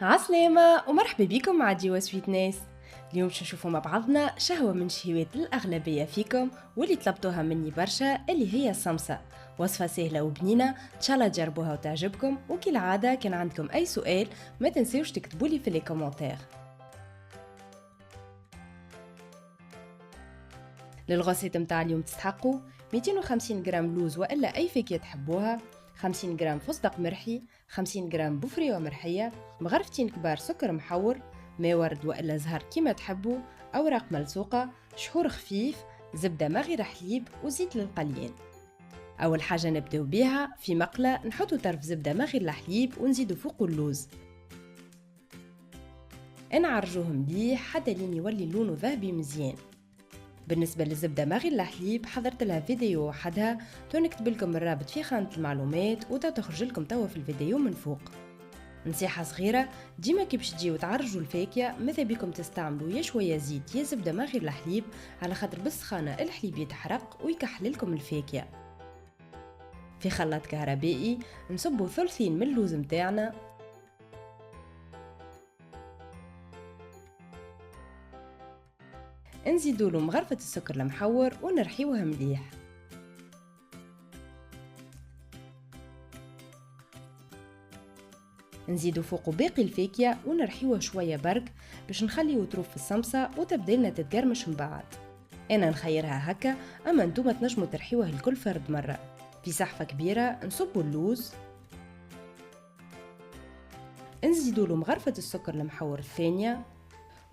عسلامة ومرحبا بكم مع ديوا سويت ناس. اليوم باش نشوفوا مع بعضنا شهوة من شهوات الأغلبية فيكم واللي طلبتوها مني برشا، اللي هي السمسة. وصفة سهلة وبنينة، إن شاء الله تجربوها وتعجبكم. وكالعادة كان عندكم أي سؤال ما تنسيوش تكتبولي في لي كومنتير. للغوصيت متاع اليوم تستحقوا 250 جرام لوز وإلا أي فاكهة تحبوها، 50 جرام فستق مرحي، 50 جرام بفريوة مرحية، مغرفتين كبار سكر محور، ماء ورد وإلا زهر كيما تحبوا، أوراق ملصوقة، شحور خفيف، زبدة ما غير حليب وزيت للقليان. أول حاجة نبداو بيها، في مقلة نحطو طرف زبدة ما غير الحليب ونزيدو فوق اللوز، نعرجوه مليح حتى لين يولي لونه ذهبي مزيان. بالنسبة للزبدة ما غير الحليب حضرت لها فيديو وحدها، تو نكتب لكم الرابط في خانة المعلومات وتخرج لكم توا في الفيديو من فوق. نصيحة صغيرة، ديما كي باش تجيو تعرجوا الفاكهة ماذا بيكم تستعملوا يا شوية زيت يا زبدة ما غير الحليب، على خاطر بالسخانة الحليب يتحرق ويكحل لكم الفاكهة. في خلاط كهربائي نصبوا ثلثين من اللوز متاعنا، نزيدوا له مغرفة السكر المحور ونرحيوها مليح. نزيدو فوقو باقي الفاكهة ونرحيوه شوية برك باش نخليو طروف في السمسة وتبدلنا تتقرمش من بعد. انا نخيرها هكا، اما انتوما تنجموا ترحيوه الكل فرد مرة. في صحفة كبيرة نصبوا اللوز، نزيدو له مغرفة السكر المحور الثانية،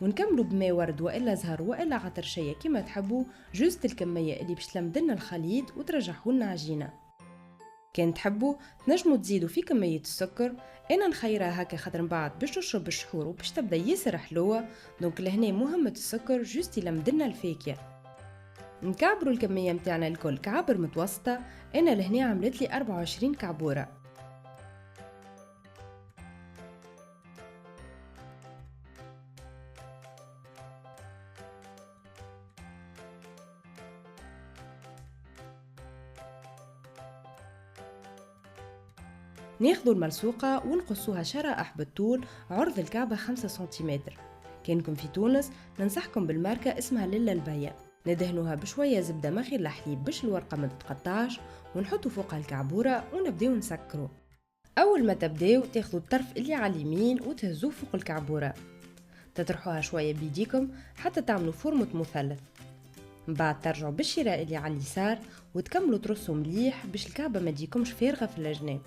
ونكملوا بماء ورد والا زهر والا عطرشية كيما تحبوا، جوست الكمية اللي باش تلمدلنا الخليط وترجعهولنا عجينة. كان تحبوا تنجموا تزيدوا في كمية السكر، انا نخيرها هكا خاطر من بعد باش تشرب الشحور وباش تبدا ياسر حلوة. دونك لهنا مهمة السكر جوست يلمدلنا الفاكهة. نكعبروا الكمية متاعنا الكل كعبر متوسطة، انا لهنا عملت لي 24 كعبورة. ناخذوا الملسوقة ونقصوها شرائح بالطول، عرض الكعبة 5 سنتيمتر. كانكم في تونس ننصحكم بالماركة اسمها للا البيا. ندهنوها بشوية زبدة ما غير الحليب باش الورقة ما تتقطعش، ونحطوا فوقها الكعبورة ونبداو نسكروا. أول ما تبداو تاخذوا الطرف اللي على اليمين وتهزوه فوق الكعبورة، تطرحوها شوية بيديكم حتى تعملوا فورمة مثلث. من بعد ترجعوا بالشراء اللي على اليسار وتكملوا ترصوا مليح باش الكعبة ما تجيكمش فارغة في الجناب.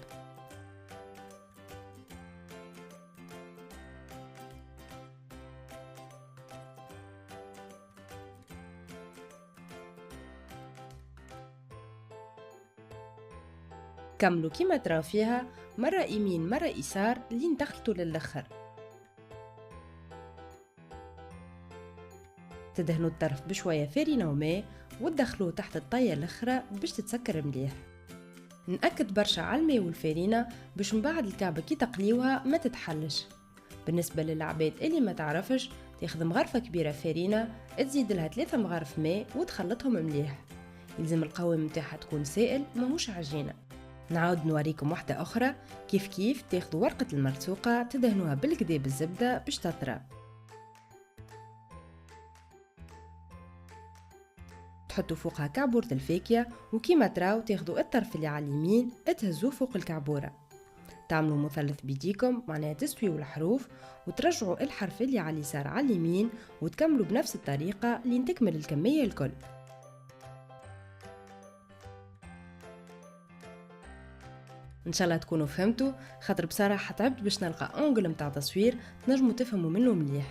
كملوا كيما تراو فيها، مرة يمين مرة يسار لين تخلطوا للآخر. تدهنوا الطرف بشوية فارينة وماء وتدخلوه تحت الطية الأخرى باش تتسكر مليح. نأكد برشا على الماء والفارينة باش من بعد الكعبة كي تقليوها ما تتحلش. بالنسبة للعباد اللي ما تعرفش، تاخذ مغرفة كبيرة فارينة تزيد لها 3 مغارف ماء وتخلطهم مليح. يلزم القوام متاعها تكون سائل ماهوش عجينة. نعاود نوريكم واحدة أخرى كيف كيف تاخذوا ورقة الملصوقة تدهنوها بالكدا بالزبدة باش تطرى، تحطوا فوقها كعبورة الفاكهة وكيما تراو تاخذوا الطرف اللي على اليمين تهزوه فوق الكعبورة، تعملوا مثلث بيديكم معناها تستويوا الحروف، وترجعوا الحرف اللي على اليسار على اليمين وتكملوا بنفس الطريقة لين تكمل الكمية الكل. ان شاء الله تكونوا فهمتوا، خاطر بصراحة تعبت باش نلقى انجل متاع تصوير تنجموا تفهموا منه مليح.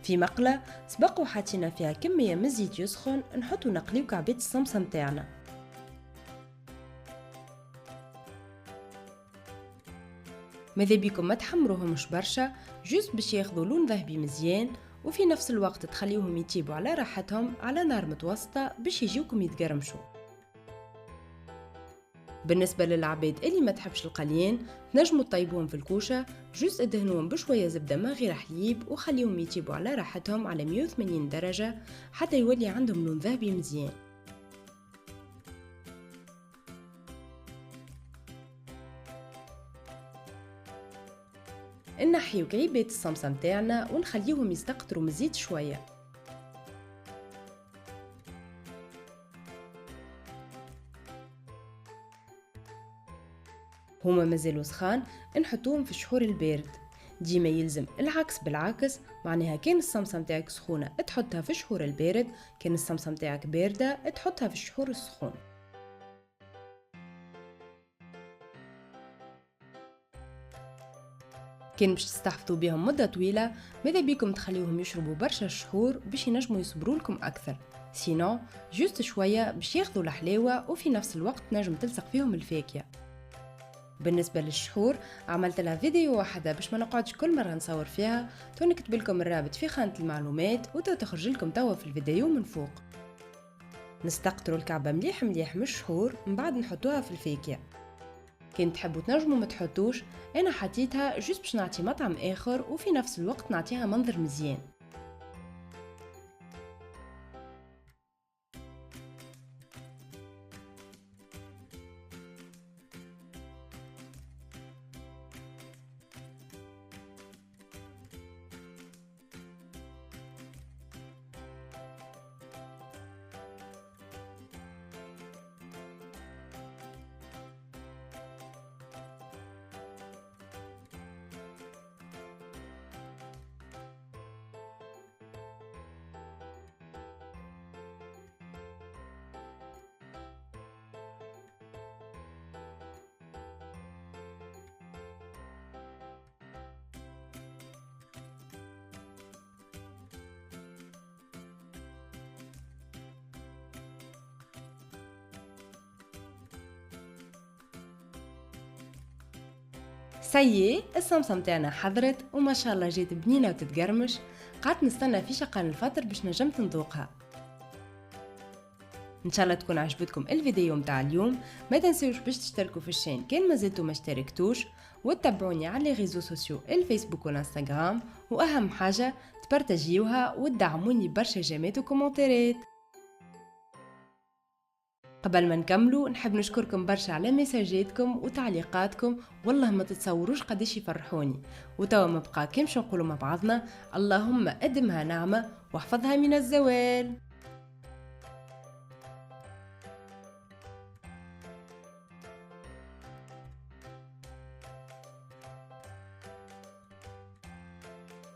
في مقلة سبق وحطينا فيها كمية من الزيت يسخن، نحطو نقليو كعبات الصمصة متاعنا. ماذا بيكم ما تحمروهمش برشا، جوست باش ياخذوا لون ذهبي مزيان، وفي نفس الوقت تخليوهم يطيبوا على راحتهم على نار متوسطة باش يجيوكم يتقرمشوا. بالنسبة للعباد اللي ما تحبش القليان، تنجموا تطيبوهم في الكوشة، جوست ادهنوهم بشوية زبدة من غير حليب وخليهم يطيبوا على راحتهم على 180 درجة حتى يولي عندهم لون ذهبي مزيان. نحيو كعيبات الصمصة متاعنا ونخليوهم يستقطروا من الزيت شوية. هما مازالوا سخان، نحطوهم في الشحور البارد. ديما يلزم العكس بالعكس، معناها كان الصمصة متاعك سخونة تحطها في الشحور البارد، كان الصمصة متاعك باردة تحطها في الشحور السخون. كان باش تستحفظوا بهم مدة طويلة، ماذا بيكم تخليوهم يشربوا برشا الشحور باش ينجموا يصبروا لكم أكثر، سينو جوست شوية باش ياخذوا الحلاوة وفي نفس الوقت نجم تلصق فيهم الفاكهة. بالنسبة للشحور عملت لها فيديو واحدة باش ما نقعدش كل مرة نصور فيها، تو نكتب لكم الرابط في خانة المعلومات وتو تخرج لكم توا في الفيديو من فوق. نستقطروا الكعبة مليح مليح من الشحور، من بعد نحطوها في الفاكهة. كان تحبوا تنجموا ما تحطوش، انا حطيتها جوست باش نعطي مطعم اخر وفي نفس الوقت نعطيها منظر مزيان. سيي الصمصة متاعنا حضرت وما شاء الله جات بنينة وتتقرمش. قعدت نستنى في شقان الفطر باش نجمت نذوقها. ان شاء الله تكون عجبتكم الفيديو متاع اليوم. ما تنسوش باش تشتركوا في الشين كان ما زلتوا ما اشتركتوش، وتتابعوني على لي ريزو سوسيو الفيسبوك والانستغرام، واهم حاجه تبارطاجيوها وتدعموني برشا جيمات وكومنتات. قبل ما نكملوا نحب نشكركم برشا على مساجاتكم وتعليقاتكم، والله ما تتصوروش قداش يفرحوني. وتوا ما بقى كيمش نقولوا مع بعضنا، اللهم ادمها نعمه واحفظها من الزوال.